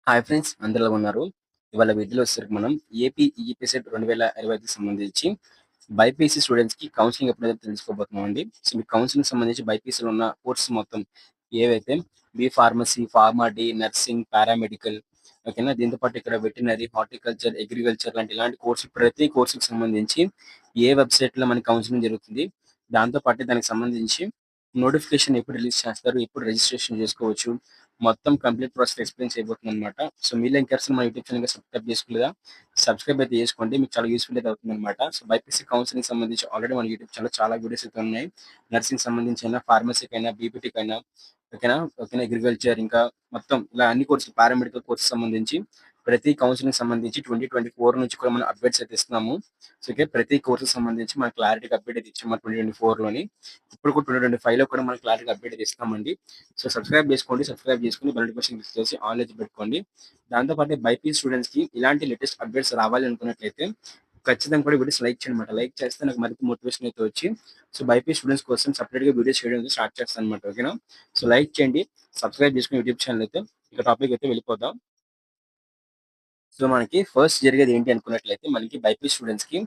Hi friends, అందరూ ఎలా ఉన్నారు? ఇవాళ వీడియోలో వచ్చేసరికి మనం ఏపీ ఈపీసెట్ 2025కి సంబంధించి బైపీసీ స్టూడెంట్స్‌కి కౌన్సెలింగ్ ఎప్పుడైతే తెలుసుకోబోతున్నామండి. సో, మీకు కౌన్సెలింగ్ సంబంధించి బైపీసీలో ఉన్న కోర్సెస్ మొత్తం ఏవైతే pharmacy, pharma D, nursing, paramedical ఓకేనా? దీంతో పాటు ఇక్కడ వెటర్నరీ, హార్టికల్చర్, అగ్రికల్చర్ ఇలాంటి కోర్సులు ప్రతి కోర్సుకి సంబంధించి ఏ వెబ్‌సైట్‌లో మనకి కౌన్సెలింగ్ జరుగుతుంది. దాంతో పాటు దానికి సంబంధించి నోటిఫికేషన్ ఎప్పుడు రిలీజ్ చేస్తారు? ఎప్పుడు రిజిస్ట్రేషన్ చేసుకోవచ్చు? మొత్తం కంప్లీట్ ప్రాసెస్ ఎక్స్‌ప్లెయిన్ చేయబోతున్నానన్నమాట. సో, మీలో ఇంకెవరైనా మన యూట్యూబ్ ఛానెల్‌ని సబ్స్క్రైబ్ చేసుకోలేదా? సబ్స్క్రైబ్ అయితే చేసుకోండి. మీకు చాలా యూజ్‌ఫుల్ అయితే అవుతుందన్నమాట. సో, బైపీసీ కౌన్సెలింగ్ సంబంధించి ఆల్రెడీ మన యూట్యూబ్ ఛానెల్‌లో చాలా వీడియోస్ అయితే ఉన్నాయి. నర్సింగ్ సంబంధించైనా, ఫార్మసీకైనా, బీపీటీకైనా ఓకేనా? ఓకేనా? అగ్రికల్చర్ ఇంకా మొత్తం ఇలా అన్ని కోర్సులు పారామెడికల్ కోర్సెస్ సంబంధించి ప్రతి కౌన్సెలింగ్ సంబంధించి 2024 నుంచి కూడా మనం అప్డేట్స్ అయితే ఇస్తున్నాము. So, okay. ప్రతి కోర్స్‌కి సంబంధించి మనం క్లారిటీగా అప్డేట్ అయితే ఇచ్చాము 2024లోని. ఇప్పుడు కూడా 2025లో కూడా మనం క్లారిటీగా అప్డేట్ అయితే ఇస్తామండి. సో, సబ్స్క్రైబ్ చేసుకోండి. సబ్స్క్రైబ్ చేసుకొని బెల్ నోటిఫికేషన్ క్లిక్ చేసి ఆల్ అయితే పెట్టుకోండి. దాంతో పాటు బైపీసీ స్టూడెంట్స్‌కి ఇలాంటి లేటెస్ట్ అప్డేట్స్ రావాలి అనుకున్నట్లయితే ఖచ్చితంగా కూడా వీడియోస్ లైక్ చేయండి. లైక్ చేస్తే నాకు మరింత మోటివేషన్ అయితే వచ్చి సో, బైపీసీ స్టూడెంట్స్ కోసం సెపరేట్‌గా వీడియోస్ చేయడం అయితే స్టార్ట్ చేస్తానన్నమాట. ఓకేనా? సో, లైక్ చేయండి. సబ్స్క్రైబ్ చేసుకొని యూట్యూబ్ ఛానెల్ అయితే ఇక టాపిక్ అయితే వెళ్ళిపోదాం. సో, మనకి ఫస్ట్ జరిగేది ఏంటి అనుకున్నట్లయితే మనకి బైపీసీ స్టూడెంట్స్‌కి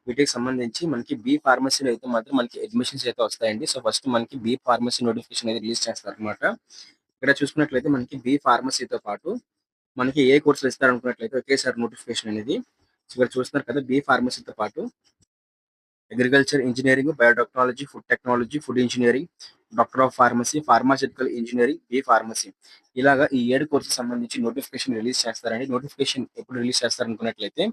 వీటికి సంబంధించి మనకి ఫార్మసీలో అయితే మాత్రం మనకి అడ్మిషన్స్ అయితే వస్తాయండి. సో, ఫస్ట్ మనకి ఫార్మసీ నోటిఫికేషన్ అనేది రిలీజ్ చేస్తారన్నమాట. ఇక్కడ చూసుకున్నట్లయితే మనకి ఫార్మసీతో పాటు మనకి ఏ కోర్సులు ఇస్తారనుకున్నట్లయితే ఒకేసారి నోటిఫికేషన్ అనేది. సో, ఇక్కడ చూస్తున్నారు కదా! ఫార్మసీతో పాటు agriculture engineering, biotechnology, food technology, food engineering, doctor of pharmacy, pharmaceutical engineering, pharmacy. ఇలాగా ఈ 7 కోర్సుకి సంబంధించి నోటిఫికేషన్ రిలీజ్ చేస్తారండి. నోటిఫికేషన్ ఎప్పుడు రిలీజ్ చేస్తారనుకున్నట్లయితే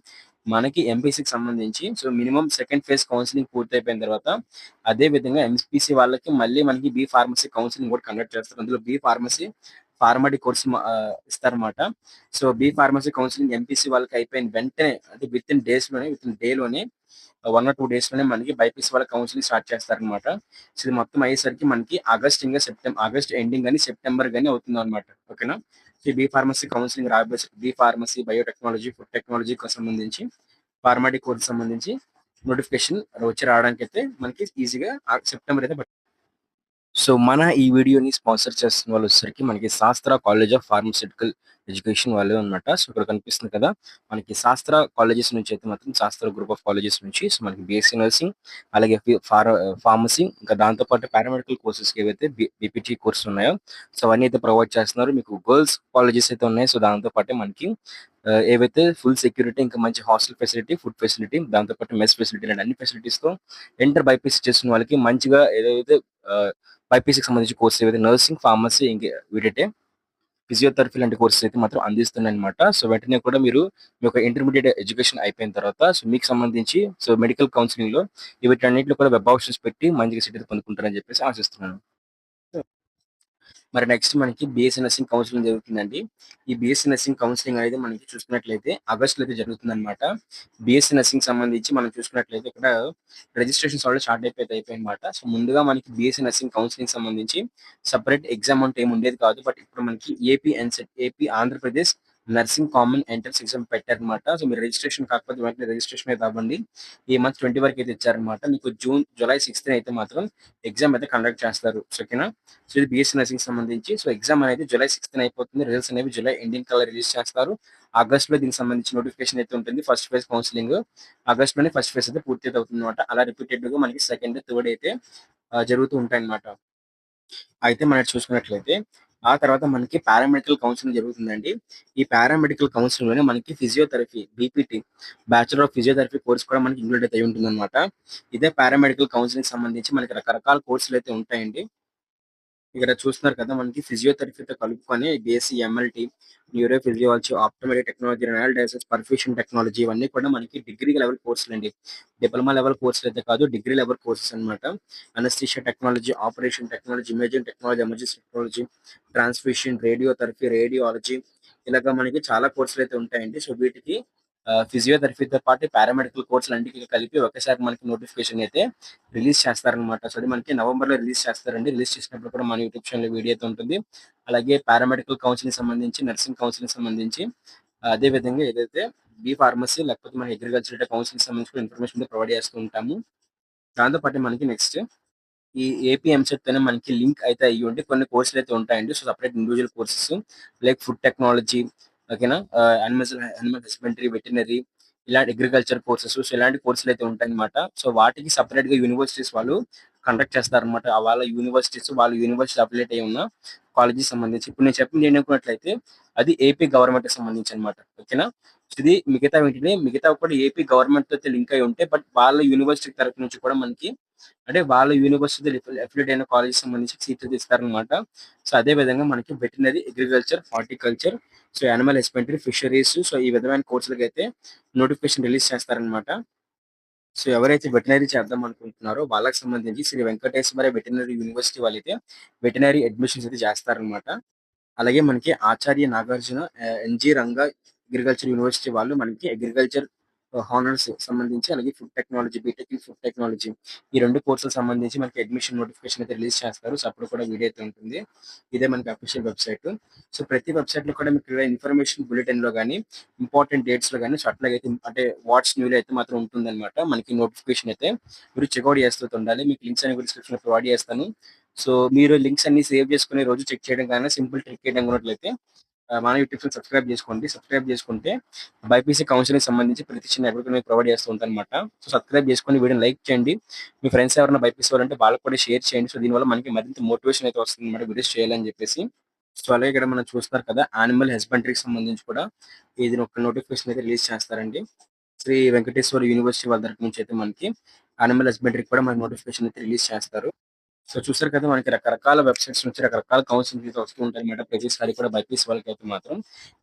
మనకి ఎంపీసీకి సంబంధించి so, minimum second phase counselling పూర్తయిపోయిన తర్వాత అదే విధంగా ఎంపీసీ వాళ్ళకి మళ్ళీ మనకి ఫార్మసీ కౌన్సెలింగ్ కూడా కండక్ట్ చేస్తారు. అందులో ఫార్మసీ, ఫార్మా డి కోర్స్ ఇస్తారన్నమాట. సో, ఫార్మసీ కౌన్సెలింగ్ ఎంపీసీ వాళ్ళకి అయిపోయిన వెంటనే అంటే వితిన్ డేలోనే 1 ఆర్ 2 డేస్‌లోనే మనకి బైపీసీ వాళ్ళ కౌన్సెలింగ్ స్టార్ట్ చేస్తారనమాట. సో, ఇది మొత్తం అయ్యేసరికి మనకి ఆగస్ట్ ఎండింగ్ గాని, సెప్టెంబర్ గాని అవుతుందనమాట. ఓకేనా? సో, ఈ ఫార్మసీ కౌన్సెలింగ్ రాబోయే ఫార్మసీ, బయోటెక్నాలజీ, ఫుడ్ టెక్నాలజీకి సంబంధించి, ఫార్మాటిక్ కోర్స్‌కి సంబంధించి నోటిఫికేషన్ రావడానికైతే మనకి ఈజీగా సెప్టెంబర్ అయితే సో, మన ఈ వీడియోని స్పాన్సర్ చేస్తున్న వాళ్ళొచ్చేసరికి మనకి శాస్త్ర కాలేజ్ ఆఫ్ ఫార్మాస్యూటికల్ ఎడ్యుకేషన్ వాళ్ళే అన్నమాట. సో, ఇక్కడ కనిపిస్తుంది కదా! మనకి శాస్త్ర కాలేజెస్ నుంచి అయితే మాత్రం శాస్త్ర గ్రూప్ ఆఫ్ కాలేజెస్ నుంచి సో, మనకి బీఎస్సీ నర్సింగ్ అలాగే ఫార్మసీ ఇంకా దాంతో పాటు పారామెడికల్ కోర్సెస్‌కి ఏవైతే బీపీటీ కోర్సెస్ ఉన్నాయో సో, అవన్నీ అయితే ప్రొవైడ్ చేస్తున్నారు. మీకు గర్ల్స్ కాలేజెస్ అయితే ఉన్నాయి. సో, దాంతో పాటే మనకి ఏవైతే ఫుల్ సెక్యూరిటీ ఇంకా మంచి హాస్టల్ ఫెసిలిటీ, ఫుడ్ ఫెసిలిటీ దాంతో పాటు మెస్ ఫెసిలిటీ ఇలాంటి అన్ని ఫెసిలిటీస్‌తో బైపీసీ చేస్తున్న వాళ్ళకి మంచిగా ఏదైతే ఆహ్, బైపీసీకి సంబంధించిన కోర్సెస్ ఏవైతే నర్సింగ్, ఫార్మసీ వీటైతే ఫిజియోథెరపీ లాంటి కోర్సెస్ అయితే మాత్రం అందిస్తున్నాయన్నమాట. సో, వెంటనే కూడా మీరు మీ యొక్క ఇంటర్మీడియేట్ ఎడ్యుకేషన్ అయిపోయిన తర్వాత సో, మీకు సంబంధించి సో, మెడికల్ కౌన్సెలింగ్‌లో వీటన్నిటిలో కూడా వెబ్ ఆప్షన్స్ పెట్టి మంచిగా సీట్ అయితే పొందుకుంటారని చెప్పేసి ఆశిస్తున్నాను. మరి నెక్స్ట్ మనకి బీఎస్సీ నర్సింగ్ కౌన్సెలింగ్ జరుగుతుందండి. ఈ బీఎస్సీ నర్సింగ్ కౌన్సెలింగ్ అనేది మనకి చూసుకున్నట్లయితే ఆగస్ట్‌లో అయితే జరుగుతుందన్నమాట. బీఎస్సీ నర్సింగ్ సంబంధించి మనం చూసుకున్నట్లయితే ఇక్కడ రిజిస్ట్రేషన్స్ ఆల్రెడీ స్టార్ట్ అయిపోయాయన్నమాట. సో, ముందుగా మనకి బీఎస్సీ నర్సింగ్ కౌన్సెలింగ్ సంబంధించి సెపరేట్ ఎగ్జామ్ అంటే ఏమి ఉండేది కాదు. బట్ ఇప్పుడు మనకి AP Andhra Pradesh nursing common entrance exam పెట్టారన్నమాట. సో, మీరు రిజిస్ట్రేషన్ కాకపోతే వెంటనే రిజిస్ట్రేషన్ అయితే అవ్వండి. ఈ మంత్ 20 వరకు అయితే ఇచ్చారన్నమాట. మీకు జూలై 6థ్ అయితే మాత్రం ఎగ్జామ్ అయితే కండక్ట్ చేస్తారు. సో, ఓకేనా? సో, ఇది బీఎస్సీ నర్సింగ్ సంబంధించి. సో, ఎగ్జామ్ అనేది జూలై 6థ్ అయిపోతుంది. రిజల్ట్స్ అనేవి జూలై ఎండింగ్ కల్లా రిలీజ్ చేస్తారు. ఆగస్ట్‌లో దీనికి సంబంధించి నోటిఫికేషన్ అయితే ఉంటుంది. ఫస్ట్ ఫేజ్ కౌన్సెలింగ్ ఆగస్ట్‌లోనే ఫస్ట్ ఫేజ్ అయితే పూర్తి అయితే అవుతుందన్నమాట. అలా రిపీటెడ్‌గా మనకి సెకండ్, థర్డ్ అయితే జరుగుతూ ఉంటాయన్నమాట. అయితే మనం చూసుకున్నట్లయితే ఆ తర్వాత మనకి పారామెడికల్ కౌన్సెలింగ్ జరుగుతుందండి. ఈ పారామెడికల్ కౌన్సెలింగ్‌లోనే మనకి physiotherapy, BPT bachelor of physiotherapy course కూడా మనకి ఇంక్లూడ్ అయితే అయ్యి ఉంటుందన్నమాట. ఇదే పారామెడికల్ కౌన్సెలింగ్‌కి సంబంధించి మనకి రకరకాల కోర్సులు అయితే ఉంటాయండి. ఇక్కడ చూస్తున్నారు కదా! మనకి ఫిజియోథెరపీతో కలుపుకొని BSc MLT, neuro physiology, optometric technology, renal dialysis, perfusion technology ఇవన్నీ కూడా మనకి డిగ్రీ లెవెల్ కోర్సులండి. డిప్లొమా లెవెల్ కోర్సులయితే కాదు. డిగ్రీ లెవెల్ కోర్సెస్ అన్నమాట. Anaesthesia technology, operation technology, imaging technology, emergency technology, transfusion, radiotherapy, radiology ఇలాగ మనకి చాలా కోర్సులయితే ఉంటాయండి. సో, వీటికి ఫిజియోథెరపీతో పాటు పారామెడికల్ కోర్సులన్నిటికి కలిపి ఒకేసారి మనకి నోటిఫికేషన్ అయితే రిలీజ్ చేస్తారనమాట. సో, అది మనకి నవంబర్‌లో రిలీజ్ చేస్తారండి. రిలీజ్ చేసినప్పుడు కూడా మన యూట్యూబ్ ఛానెల్‌లో వీడియో అయితే ఉంటుంది. అలాగే పారామెడికల్ కౌన్సెలింగ్ సంబంధించి, నర్సింగ్ కౌన్సెలింగ్ సంబంధించి అదే విధంగా ఏదైతే ఫార్మసీ లేకపోతే మన అగ్రికల్చర్ కౌన్సెలింగ్ సంబంధించి కూడా ఇన్ఫర్మేషన్ అయితే ప్రొవైడ్ చేస్తూ ఉంటాము. దాంతో పాటు మనకి నెక్స్ట్ ఈ ఏపీ ఎంసెట్‌తోనే మనకి లింక్ అయితే అయ్యుండి కొన్ని కోర్సులయితే ఉంటాయండి. So, separate individual courses like food technology, ఓకేనా. యానిమల్ హస్బెండరీ, వెటర్నరీ, ఇలాంటి అగ్రికల్చర్ కోర్సెస్, సో ఇలాంటి కోర్సులు అయితే ఉంటాయన్నమాట. సో వాటికి సెపరేట్ గా యూనివర్సిటీస్ వాళ్ళు కండక్ట్ చేస్తారనమాట. వాళ్ళ యూనివర్సిటీ అఫిలియేట్ అయి ఉన్న కాలేజీకి సంబంధించి ఇప్పుడు నేను చెప్పింది ఏంటనుకున్నట్లయితే అది ఏపీ గవర్నమెంట్ కి సంబంధించి అనమాట. ఓకేనా. సో ఇది మిగతా కూడా ఏపీ గవర్నమెంట్ తో లింక్ అయి ఉంటే, బట్ వాళ్ళ యూనివర్సిటీ తరపు నుంచి కూడా మనకి అంటే వాళ్ళ యూనివర్సిటీ అఫిలియేట్ అయిన కాలేజ్ సంబంధించి సీట్లు ఇస్తారనమాట. సో అదే విధంగా మనకి veterinary, agriculture, horticulture, so animal husbandry, fisheries, so ఈ విధమైన కోర్సులకు అయితే నోటిఫికేషన్ రిలీజ్ చేస్తారనమాట. సో ఎవరైతే వెటర్నరీ చేద్దాం అనుకుంటున్నారో వాళ్ళకి సంబంధించి శ్రీ వెంకటేశ్వర వెటర్నరీ యూనివర్సిటీ వాళ్ళైతే వెటర్నరీ అడ్మిషన్స్ అయితే చేస్తారనమాట. అలాగే మనకి Acharya Nagarjuna NG Ranga agriculture university వాళ్ళు మనకి అగ్రికల్చర్ హానర్స్ సంబంధించి, అలాగే food technology, BTech in food technology, ఈ 2 కోర్సులకు సంబంధించి మనకి అడ్మిషన్ నోటిఫికేషన్ అయితే రిలీజ్ చేస్తారు. సో అప్పుడు కూడా వీడియో అయితే ఉంటుంది. ఇదే మనకి అఫీషియల్ వెబ్సైట్. సో ప్రతి వెబ్సైట్ లో కూడా మీకు ఇన్ఫర్మేషన్ బులెటిన్ లో కానీ, ఇంపార్టెంట్ డేట్స్ లో కానీ, సో అట్లాగైతే అంటే వాట్స్ న్యూలో అయితే మాత్రం ఉంటుందన్నమాట. మనకి నోటిఫికేషన్ అయితే మీరు చెక్అవుట్ చేస్తూ ఉండాలి. మీకు లింక్స్ అనేవి డిస్క్రిప్షన్ లో ప్రొవైడ్ చేస్తాను. సో మీరు లింక్స్ అన్ని సేవ్ చేసుకుని రోజు చెక్ చేయడం కానీ, సింపుల్ ట్రిక్ చేయడం ఉన్నట్లయితే మన యూట్యూబ్ ఛానల్ సబ్స్క్రైబ్ చేసుకోండి. సబ్స్క్రైబ్ చేసుకుంటే బైపీసీ కౌన్సిలింగ్ సంబంధించి ప్రతి చిన్న అప్డేట్ మీకు ప్రొవైడ్ చేస్తూ ఉంటాను అనమాట. సో సబ్స్క్రైబ్ చేసుకొని వీడియోని లైక్ చేయండి. మీ ఫ్రెండ్స్ ఎవరైనా బైపీసీ వాళ్ళంటే వాళ్ళకి కూడా షేర్ చేయండి. సో దీనివల్ల మనకి మరింత మోటివేషన్ అయితే వస్తుంది అనమాట వీడియోస్ చేయాలని చెప్పేసి. సో అలాగే ఇక్కడ మనం చూస్తున్నారు కదా, యానిమల్ హస్బెండరీకి సంబంధించి కూడా ఇది ఒక నోటిఫికేషన్ అయితే రిలీజ్ చేస్తారండి. శ్రీ వెంకటేశ్వర యూనివర్సిటీ వాళ్ళ తరపు నుంచి అయితే మనకి యానిమల్ హస్బెండరీకి కూడా మనకి నోటిఫికేషన్ అయితే రిలీజ్ చేస్తారు. సో చూసారు కదా, మనకి రకరకాల వెబ్సైట్స్ నుంచి రకరకాల కౌన్సిలింగ్ అయితే వస్తూ ఉంటాయి అనమాట. ప్రతిసారి కూడా బైపీసీ వాళ్ళకైతే మాత్రం,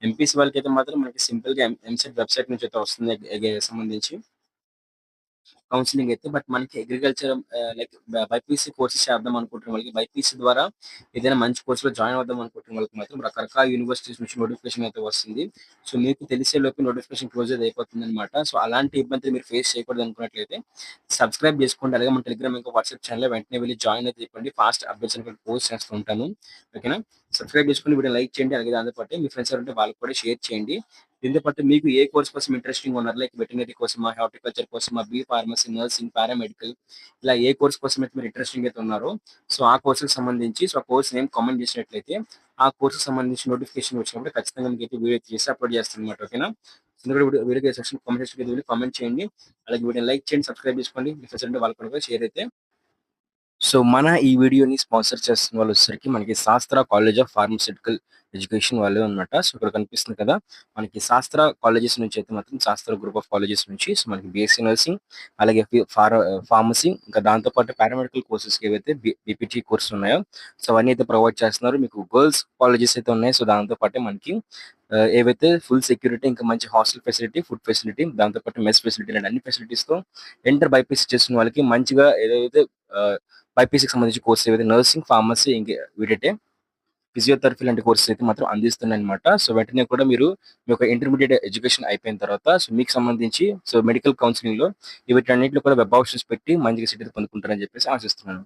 ఎంపీసీ వాళ్ళకైతే మాత్రం మనకి సింపుల్ గా ఎంసెట్ వెబ్సైట్ నుంచి అయితే వస్తుంది సంబంధించి కౌన్సిలింగ్ అయితే. బట్ మనకి అగ్రికల్చర్ లైక్ బైపీసీ కోర్సెస్ చేద్దాం అనుకుంటున్న వాళ్ళకి, బైపీసీ ద్వారా ఏదైనా మంచి కోర్సులో జాయిన్ అవుదాం అనుకుంటున్న వాళ్ళకి మాత్రం రకరకాల యూనివర్సిటీస్ నుంచి నోటిఫికేషన్ అయితే వస్తుంది. సో మీకు తెలిసే లోపు నోటిఫికేషన్ క్లోజ్ అయితే అయిపోతుంది అనమాట. సో అలాంటి ఇబ్బందులు మీరు ఫేస్ చేయకూడదు అనుకున్నట్లయితే సబ్స్క్రైబ్ చేసుకోండి. అలాగే మన టెలిగ్రామ్ ఇంకా వాట్సాప్ ఛానల్ వెంటనే వెళ్ళి జాయిన్ అయితే చెప్పండి. ఫాస్ట్ అప్డేట్స్ అని పోస్ట్ చేస్తూ ఉంటాను. ఓకేనా. సబ్స్క్రైబ్ చేసుకుని వీడియో లైక్ చేయండి. అలాగే దాంతో పాటు మీ ఫ్రెండ్స్ ఎవరంటే వాళ్ళకి కూడా షేర్ చేయండి. దీంతో పాటు మీకు ఏ కోర్స్ కోసం ఇంట్రెస్టింగ్ ఉన్నారు, లైక్ వెటర్నరీ కోసమా, హార్టికల్చర్ కోసమా, బీ ఫార్మసీ, నర్సింగ్, పారామెడికల్, ఇలా ఏ కోర్స్ కోసం అయితే మీరు ఇంట్రెస్టింగ్ అయితే ఉన్నారో, సో ఆ కోర్సుకి సంబంధించి సో ఆ కోర్స్ నేమ్ కామెంట్ చేసినట్లయితే ఆ కోర్సుకి సంబంధించి నోటిఫికేషన్ వచ్చినప్పుడు ఖచ్చితంగా మీకు అయితే వీడియో చేసి అప్లోడ్ చేస్తాను అనమాట. ఓకేనా. Video section comment section comment చేయండి. అలాగే వీడియో లైక్ చేయండి, సబ్స్క్రైబ్ చేసుకోండి. మీ ఫ్రెండ్స్ అంటే వాళ్ళకి కూడా షేర్ అయితే. సో మన ఈ వీడియోని స్పాన్సర్ చేస్తున్న వాళ్ళు వచ్చేసరికి మనకి శాస్త్ర కాలేజ్ ఆఫ్ ఫార్మస్యూటికల్ ఎడ్యుకేషన్ వాళ్ళు అనమాట. సో ఇక్కడ కనిపిస్తుంది కదా, మనకి శాస్త్ర కాలేజెస్ నుంచి అయితే మాత్రం శాస్త్ర గ్రూప్ ఆఫ్ కాలేజెస్ నుంచి సో మనకి బీఎస్సీ నర్సింగ్, అలాగే ఫార్మసీ, ఇంకా దాంతో పాటు పారామెడికల్ కోర్సెస్ ఏవైతే బీపీటీ కోర్సెస్ ఉన్నాయో సో అవన్నీ అయితే ప్రొవైడ్ చేస్తున్నారు. మీకు గర్ల్స్ కాలేజెస్ అయితే ఉన్నాయి. సో దాంతో పాటు మనకి ఏవైతే ఫుల్ సెక్యూరిటీ, ఇంకా మంచి హాస్టల్ ఫెసిలిటీ, ఫుడ్ ఫెసిలిటీ, దాంతో పాటు మెస్ ఫెసిలిటీ అండ్ అన్ని ఫెసిలిటీస్ తో ఎంటర్ బైపీసీ చేస్తున్న వాళ్ళకి మంచిగా ఏదైతే బైపీసీకి సంబంధించి కోర్స్ ఏవైతే నర్సింగ్, ఫార్మసీ, ఇంకా వీటైతే ఫిజియోథెరపీ లాంటి కోర్సెస్ అయితే మాత్రం అందిస్తున్నాయి అనమాట. సో వెంటనే కూడా మీరు మీ యొక్క ఇంటర్మీడియట్ ఎడ్యుకేషన్ అయిపోయిన తర్వాత సో మీకు సంబంధించి సో మెడికల్ కౌన్సిలింగ్ లో వీటన్నిటిలో కూడా వెబ్ ఆప్షన్స్ పెట్టి మంచిగా సీట్ పొందుకుంటారని చెప్పేసి ఆశిస్తున్నాను.